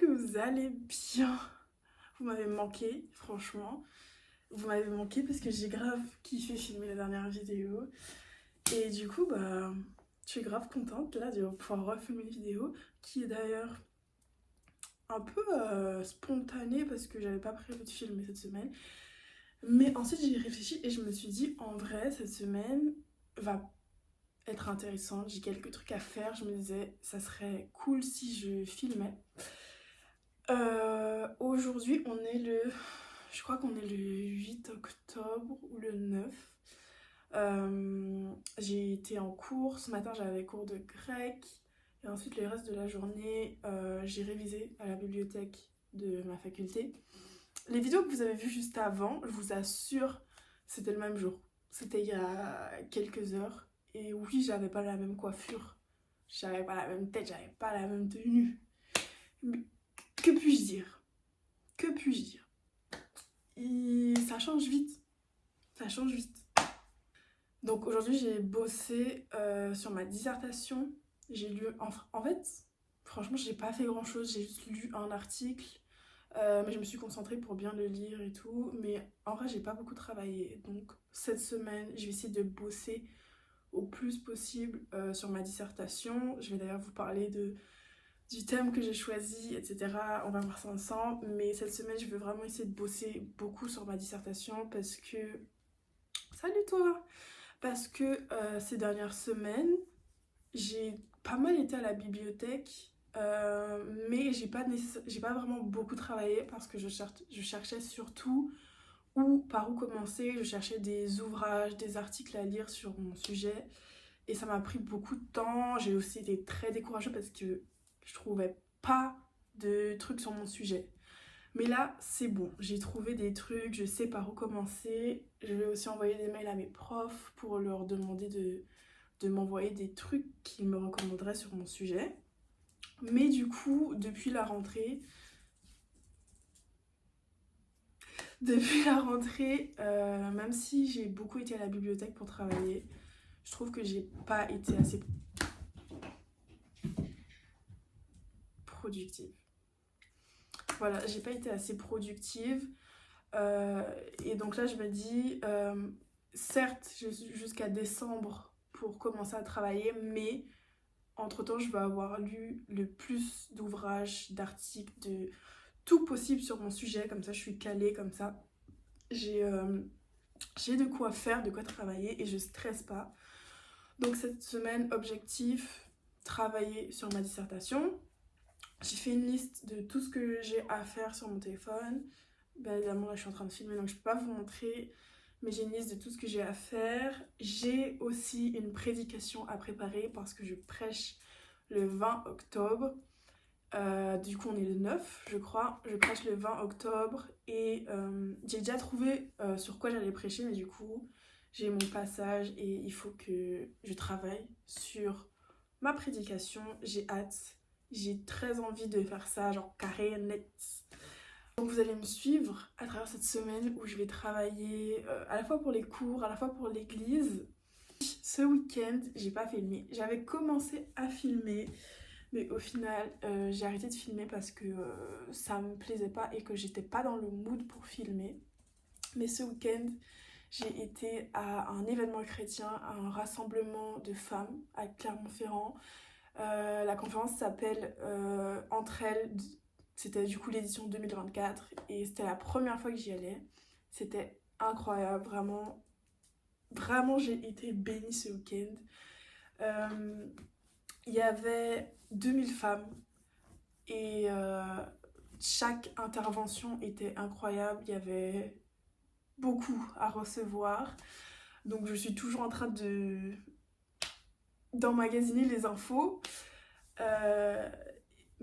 que vous allez bien. Vous m'avez manqué, franchement. Vous m'avez manqué parce que j'ai grave kiffé filmer la dernière vidéo. Et du coup, je suis grave contente là de pouvoir refilmer une vidéo qui est d'ailleurs un peu spontanée parce que j'avais pas prévu de filmer cette semaine. Mais ensuite j'ai réfléchi et je me suis dit en vrai cette semaine va être intéressante. J'ai quelques trucs à faire. Je me disais ça serait cool si je filmais. Aujourd'hui on est je crois qu'on est le 8 octobre ou le 9. J'ai été en cours, ce matin j'avais cours de grec et ensuite le reste de la journée j'ai révisé à la bibliothèque de ma faculté. Les vidéos que vous avez vues juste avant, je vous assure, c'était le même jour. C'était il y a quelques heures et oui, j'avais pas la même coiffure, j'avais pas la même tête, j'avais pas la même tenue. Mais que puis-je dire? Que puis-je dire? Ça change vite, ça change vite. Donc aujourd'hui j'ai bossé sur ma dissertation. J'ai lu, en fait, franchement j'ai pas fait grand chose, j'ai juste lu un article, mais je me suis concentrée pour bien le lire et tout. Mais en vrai j'ai pas beaucoup travaillé, donc cette semaine je vais essayer de bosser au plus possible sur ma dissertation. Je vais d'ailleurs vous parler du thème que j'ai choisi, etc. On va voir ça ensemble, mais cette semaine je veux vraiment essayer de bosser beaucoup sur ma dissertation parce que... Salut toi! Parce que ces dernières semaines, j'ai pas mal été à la bibliothèque, mais j'ai pas vraiment beaucoup travaillé parce que je cherchais surtout par où commencer. Je cherchais des ouvrages, des articles à lire sur mon sujet et ça m'a pris beaucoup de temps. J'ai aussi été très découragée parce que je trouvais pas de trucs sur mon sujet. Mais là, c'est bon, j'ai trouvé des trucs, je sais par où commencer. Je vais aussi envoyer des mails à mes profs pour leur demander de m'envoyer des trucs qu'ils me recommanderaient sur mon sujet. Mais du coup, même si j'ai beaucoup été à la bibliothèque pour travailler, je trouve que j'ai pas été assez productive. Voilà, j'ai pas été assez productive. Et donc là, je me dis, certes, jusqu'à décembre pour commencer à travailler, mais entre-temps, je vais avoir lu le plus d'ouvrages, d'articles, de tout possible sur mon sujet. Comme ça, je suis calée, comme ça. J'ai de quoi faire, de quoi travailler et je stresse pas. Donc cette semaine, objectif, travailler sur ma dissertation. J'ai fait une liste de tout ce que j'ai à faire sur mon téléphone. Évidemment, là, je suis en train de filmer, donc je peux pas vous montrer. Mais j'ai une liste de tout ce que j'ai à faire. J'ai aussi une prédication à préparer parce que je prêche le 20 octobre. Du coup, on est le 9, je crois. Je prêche le 20 octobre et j'ai déjà trouvé sur quoi j'allais prêcher, mais du coup, j'ai mon passage et il faut que je travaille sur ma prédication. J'ai hâte. J'ai très envie de faire ça, genre carré, net. Donc vous allez me suivre à travers cette semaine où je vais travailler à la fois pour les cours, à la fois pour l'église. Ce week-end, j'ai pas filmé. J'avais commencé à filmer, mais au final, j'ai arrêté de filmer parce que ça me plaisait pas et que j'étais pas dans le mood pour filmer. Mais ce week-end, j'ai été à un événement chrétien, à un rassemblement de femmes à Clermont-Ferrand. La conférence s'appelle Entre elles. C'était du coup l'édition 2024 et c'était la première fois que j'y allais. C'était incroyable, vraiment. Vraiment, j'ai été bénie ce week-end. Il y avait 2000 femmes et chaque intervention était incroyable. Il y avait beaucoup à recevoir. Donc je suis toujours en train d'emmagasiner les infos.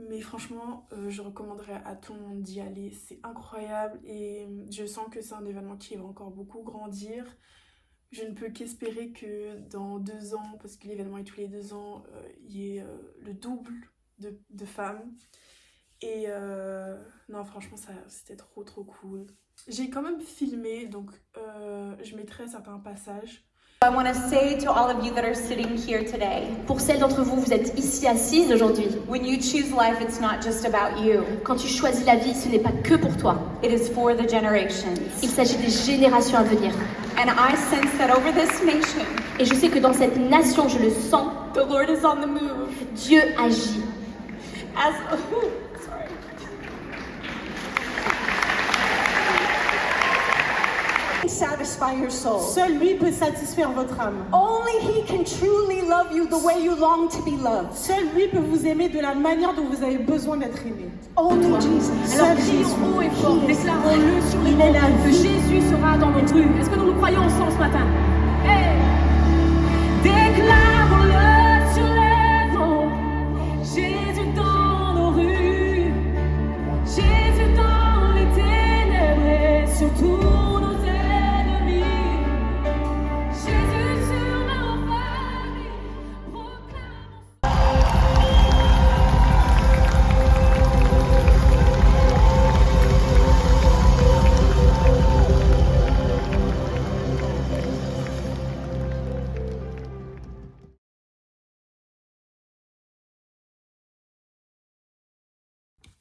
Mais franchement, je recommanderais à tout le monde d'y aller. C'est incroyable et je sens que c'est un événement qui va encore beaucoup grandir. Je ne peux qu'espérer que dans 2 ans, parce que l'événement est tous les 2 ans, il y ait le double de femmes. Et non, franchement, c'était trop cool. J'ai quand même filmé, donc je mettrai certains passages. I want to say to all of you that are sitting here today, Pour celles d'entre vous, vous êtes ici assises aujourd'hui. when you choose life, it's not just about you. Quand tu choisis la vie, ce n'est pas que pour toi. It is for the generations. Il s'agit des générations à venir. And I sense that over this nation, Et je sais que dans cette nation, je le sens, the Lord is on the move. Dieu agit. As sorry. Satisfy your soul. Seul lui peut satisfaire votre âme. Only He can truly love you the way you long to be loved. Seul lui peut vous aimer de la manière dont vous avez besoin d'être aimé. Only Jesus. Alors Seul prions Jésus. haut et fort, déclarons-le sur les Il est la monts, que vie. Jésus sera dans nos rues. Est-ce que nous le croyons ensemble ce matin? Hey! Déclarons-le sur les monts, Jésus dans nos rues, Jésus dans les ténèbres et sur tous nos ennemis, Jésus sur nos familles, proclamons.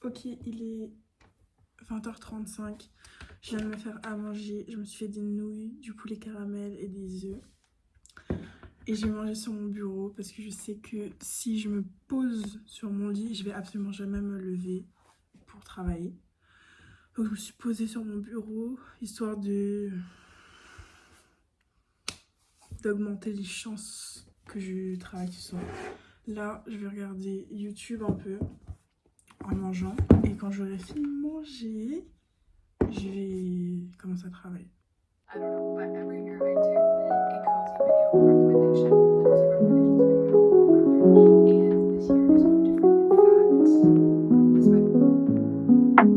Ok, il est 20h35. Je viens de me faire à manger. Je me suis fait des nouilles, du poulet caramel et des œufs. Et j'ai mangé sur mon bureau parce que je sais que si je me pose sur mon lit, je vais absolument jamais me lever pour travailler. Donc je me suis posée sur mon bureau histoire d'augmenter les chances que je travaille ce soir. Là, je vais regarder YouTube un peu en mangeant, et quand j'aurai fini de manger, je vais commencer à travailler. I don't know, but every year I do a cozy video recommendation, a cozy recommendations video, rather, and this year is no different. In fact, this might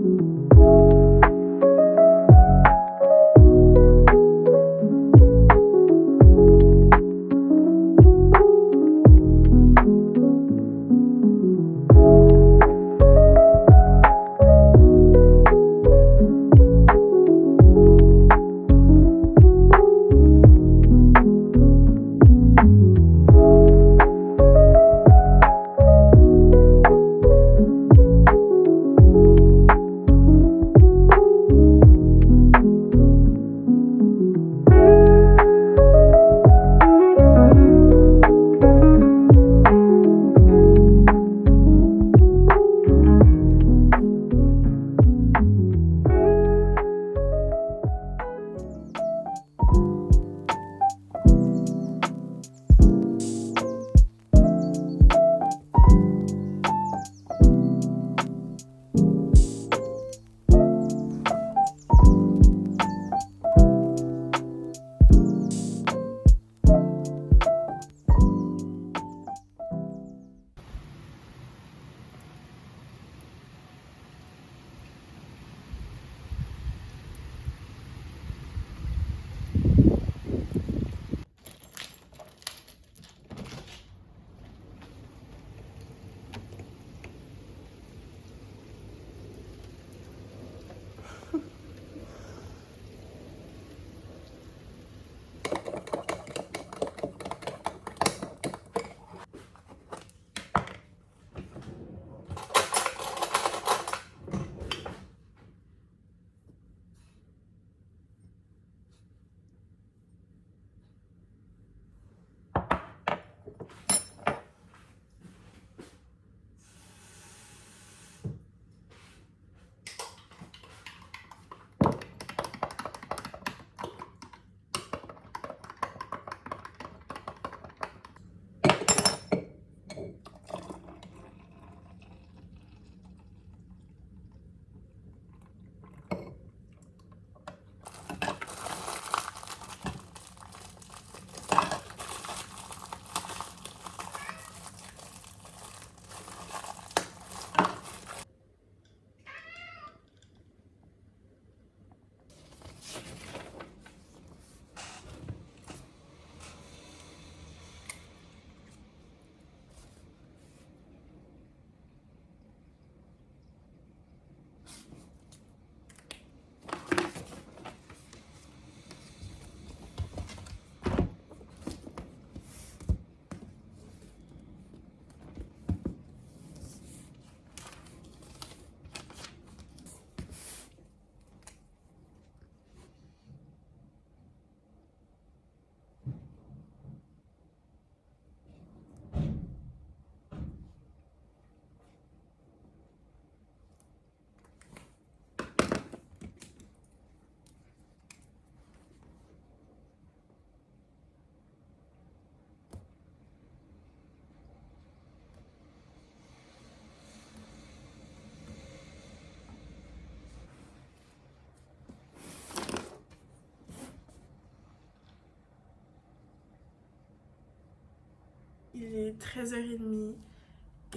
Il est 13h30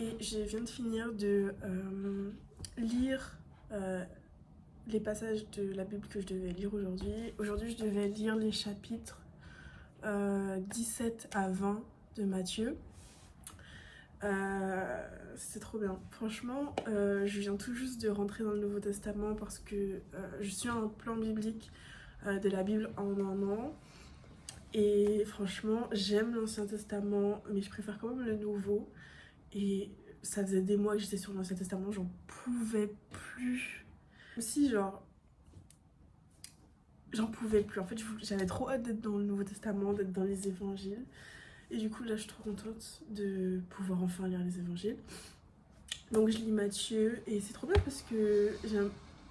et je viens de finir de lire les passages de la Bible que je devais lire aujourd'hui. Aujourd'hui, je devais lire les chapitres 17 à 20 de Matthieu. C'est trop bien. Franchement, je viens tout juste de rentrer dans le Nouveau Testament parce que je suis un plan biblique de la Bible en un an. Et franchement, j'aime l'Ancien Testament, mais je préfère quand même le Nouveau. Et ça faisait des mois que j'étais sur l'Ancien Testament, j'en pouvais plus. Si, genre, j'en pouvais plus. En fait, j'avais trop hâte d'être dans le Nouveau Testament, d'être dans les évangiles. Et du coup, là, je suis trop contente de pouvoir enfin lire les évangiles. Donc, je lis Matthieu et c'est trop bien parce que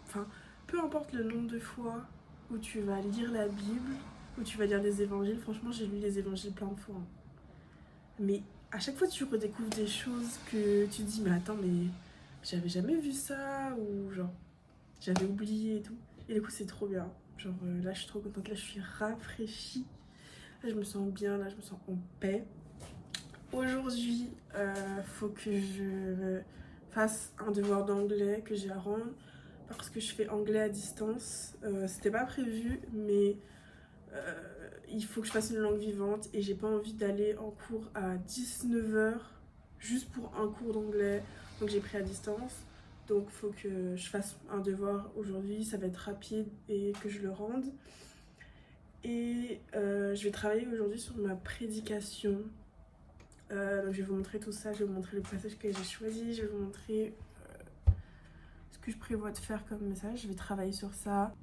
enfin, peu importe le nombre de fois où tu vas lire la Bible, où tu vas lire les évangiles, franchement, j'ai lu les évangiles plein de fois. Hein. Mais à chaque fois, tu redécouvres des choses que tu te dis, mais attends, mais j'avais jamais vu ça, ou genre, j'avais oublié et tout. Et du coup, c'est trop bien. Genre, là, je suis trop contente, là, je suis rafraîchie. Là, je me sens bien, là, je me sens en paix. Aujourd'hui, faut que je fasse un devoir d'anglais que j'ai à rendre parce que je fais anglais à distance. C'était pas prévu, mais il faut que je fasse une langue vivante et j'ai pas envie d'aller en cours à 19h juste pour un cours d'anglais. Donc j'ai pris à distance. Donc faut que je fasse un devoir aujourd'hui, ça va être rapide et que je le rende. Et je vais travailler aujourd'hui sur ma prédication. Donc je vais vous montrer tout ça, je vais vous montrer le passage que j'ai choisi, je vais vous montrer ce que je prévois de faire comme message. Je vais travailler sur ça.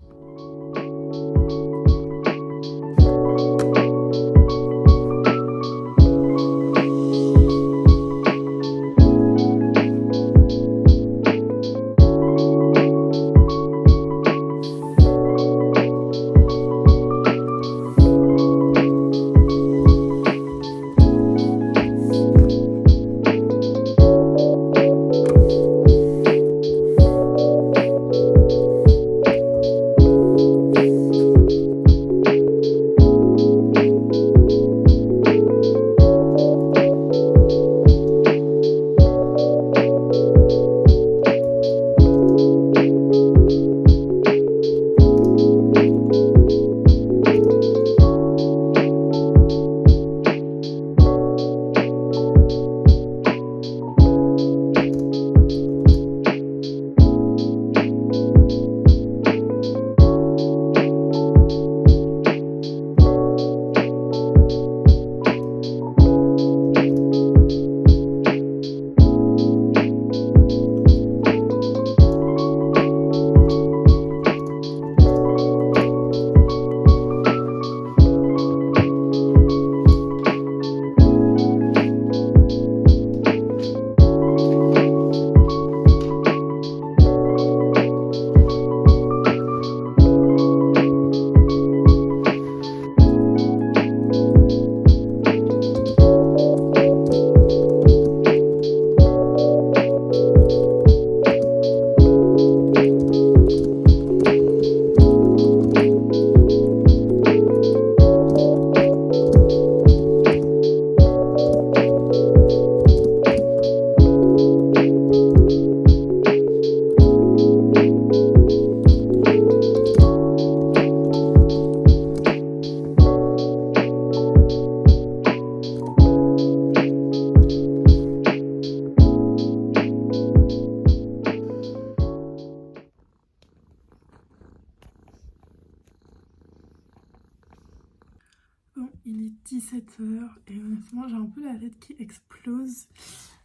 Bon, il est 17h et honnêtement j'ai un peu la tête qui explose.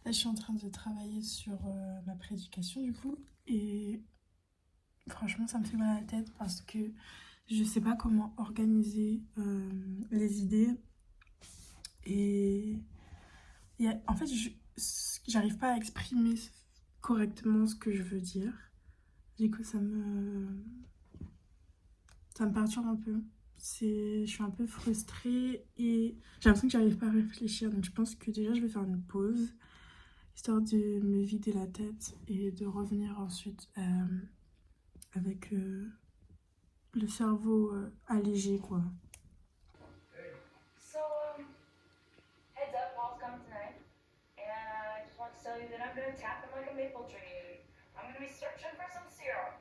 Là je suis en train de travailler sur ma prédication du coup et franchement ça me fait mal à la tête parce que je sais pas comment organiser les idées et en fait j'arrive pas à exprimer correctement ce que je veux dire. Du coup ça me perturbe un peu. Je suis un peu frustrée et j'ai l'impression que j'arrive pas à réfléchir. Donc je pense que déjà je vais faire une pause, histoire de me vider la tête et de revenir ensuite avec le cerveau allégé quoi. So, heads up, wall's coming tonight. gonna tap him like a maple tree. I'm gonna be searching for some serums.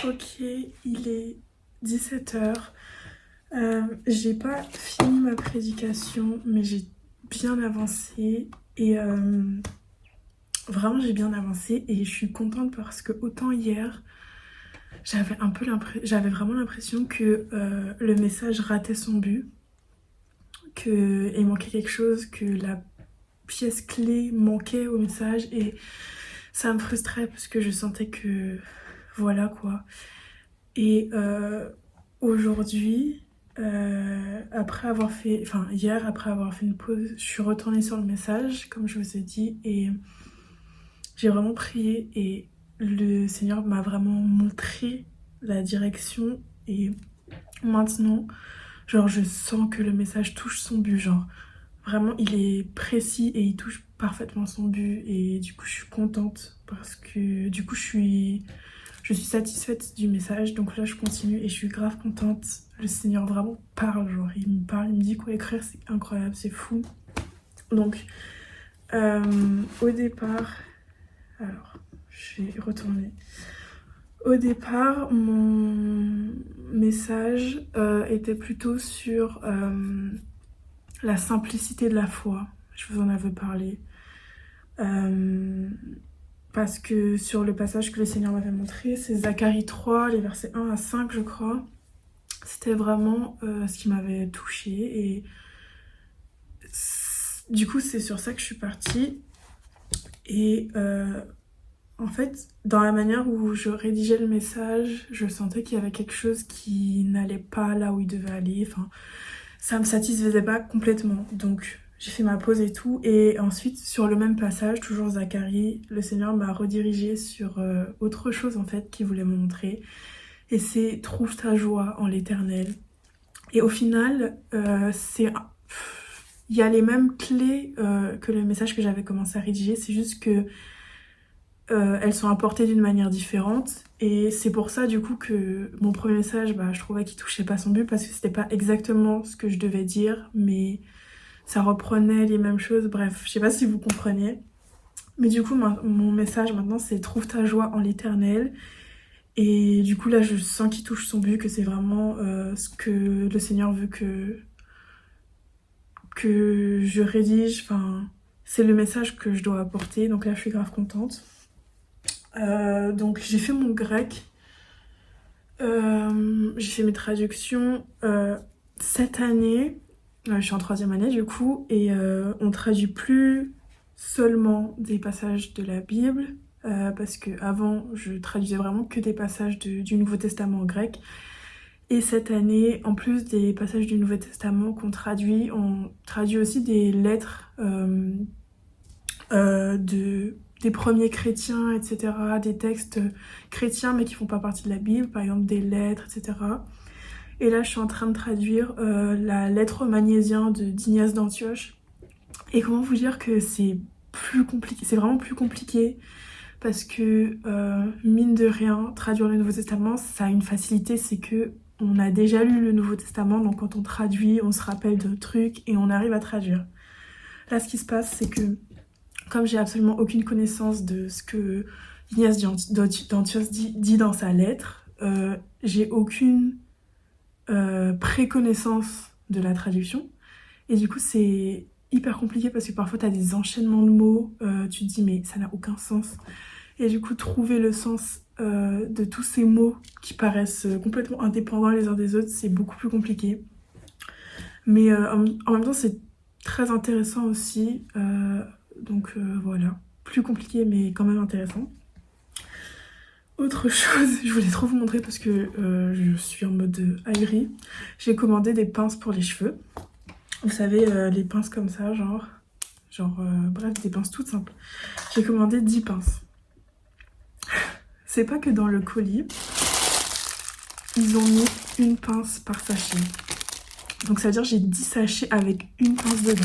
Ok, il est 17h. J'ai pas fini ma prédication, mais j'ai bien avancé. Et vraiment, j'ai bien avancé. Et je suis contente parce que autant hier, j'avais vraiment l'impression que le message ratait son but, qu'il manquait quelque chose, que la pièce clé manquait au message. Et ça me frustrait parce que je sentais que... Voilà quoi. Et aujourd'hui, après avoir fait, enfin hier, après avoir fait une pause, je suis retournée sur le message, comme je vous ai dit, et j'ai vraiment prié et le Seigneur m'a vraiment montré la direction. Et maintenant, genre je sens que le message touche son but, genre vraiment il est précis et il touche parfaitement son but. Et du coup je suis contente parce que du coup je suis satisfaite du message. Donc là je continue et je suis grave contente. Le Seigneur vraiment parle, genre il me parle, il me dit quoi écrire, c'est incroyable, c'est fou. Donc au départ, alors je vais retourner. Au départ, mon message était plutôt sur la simplicité de la foi. Je vous en avais parlé. Parce que sur le passage que le Seigneur m'avait montré, c'est Zacharie 3, les versets 1 à 5, je crois. C'était vraiment ce qui m'avait touchée. Et du coup, c'est sur ça que je suis partie. Et en fait, dans la manière où je rédigeais le message, je sentais qu'il y avait quelque chose qui n'allait pas là où il devait aller. Enfin, ça me satisfaisait pas complètement. Donc, j'ai fait ma pause et tout. Et ensuite, sur le même passage, toujours Zacharie, le Seigneur m'a redirigée sur autre chose en fait qu'il voulait me montrer. Et c'est « Trouve ta joie en l'Éternel ». Et au final, il y a les mêmes clés que le message que j'avais commencé à rédiger. C'est juste que elles sont apportées d'une manière différente. Et c'est pour ça du coup que mon premier message, je trouvais qu'il touchait pas son but parce que c'était pas exactement ce que je devais dire, mais ça reprenait les mêmes choses. Bref, je sais pas si vous comprenez. Mais du coup, mon message maintenant, c'est « Trouve ta joie en l'Éternel ». Et du coup, là, je sens qu'il touche son but, que c'est vraiment ce que le Seigneur veut que je rédige. Enfin, c'est le message que je dois apporter. Donc là, je suis grave contente. Donc, j'ai fait mon grec. J'ai fait mes traductions cette année. Je suis en 3e année, du coup. Et on traduit plus seulement des passages de la Bible. Parce qu'avant, je traduisais vraiment que des passages du Nouveau Testament en grec. Et cette année, en plus des passages du Nouveau Testament qu'on traduit, on traduit aussi des lettres des premiers chrétiens, etc. Des textes chrétiens mais qui font pas partie de la Bible, par exemple des lettres, etc. Et là, je suis en train de traduire la lettre aux Magnésiens d'Ignace d'Antioche. Et comment vous dire que c'est plus compliqué, c'est vraiment plus compliqué parce que mine de rien, traduire le Nouveau Testament, ça a une facilité, c'est que on a déjà lu le Nouveau Testament, donc quand on traduit, on se rappelle de trucs et on arrive à traduire. Là, ce qui se passe, c'est que comme j'ai absolument aucune connaissance de ce que Ignace d'Antioche dit dans sa lettre, j'ai aucune préconnaissance de la traduction. Et du coup, c'est hyper compliqué parce que parfois, tu as des enchaînements de mots, tu te dis, mais ça n'a aucun sens. Et du coup, trouver le sens de tous ces mots qui paraissent complètement indépendants les uns des autres, c'est beaucoup plus compliqué. Mais en même temps, c'est très intéressant aussi. Donc voilà, plus compliqué mais quand même intéressant. Autre chose, je voulais trop vous montrer parce que je suis en mode aigri. J'ai commandé des pinces pour les cheveux. Vous savez, les pinces comme ça, bref, des pinces toutes simples. J'ai commandé 10 pinces. C'est pas que dans le colis, ils ont mis une pince par sachet. Donc ça veut dire que j'ai 10 sachets avec une pince dedans.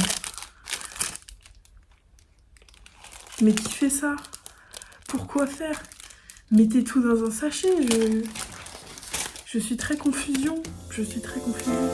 Mais qui fait ça? Pourquoi faire? Mettez tout dans un sachet. Je suis très confusion. Je suis très confusion.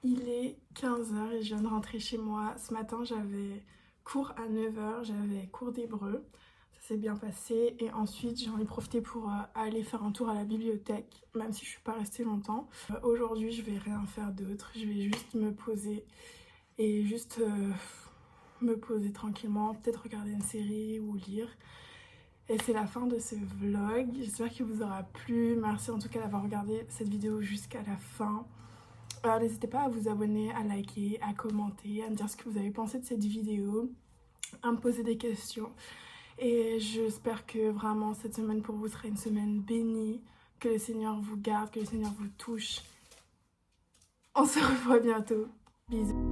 Il est 15h et je viens de rentrer chez moi. Ce matin, j'avais cours à 9h, j'avais cours d'hébreu. Ça s'est bien passé. Et ensuite, j'en ai profité pour aller faire un tour à la bibliothèque, même si je suis pas restée longtemps. Aujourd'hui, je vais rien faire d'autre. Je vais juste me poser et juste me poser tranquillement, peut-être regarder une série ou lire. Et c'est la fin de ce vlog. J'espère qu'il vous aura plu. Merci en tout cas d'avoir regardé cette vidéo jusqu'à la fin. N'hésitez pas à vous abonner, à liker, à commenter, à me dire ce que vous avez pensé de cette vidéo, à me poser des questions. Et j'espère que vraiment cette semaine pour vous sera une semaine bénie, que le Seigneur vous garde, que le Seigneur vous touche. On se revoit bientôt. Bisous.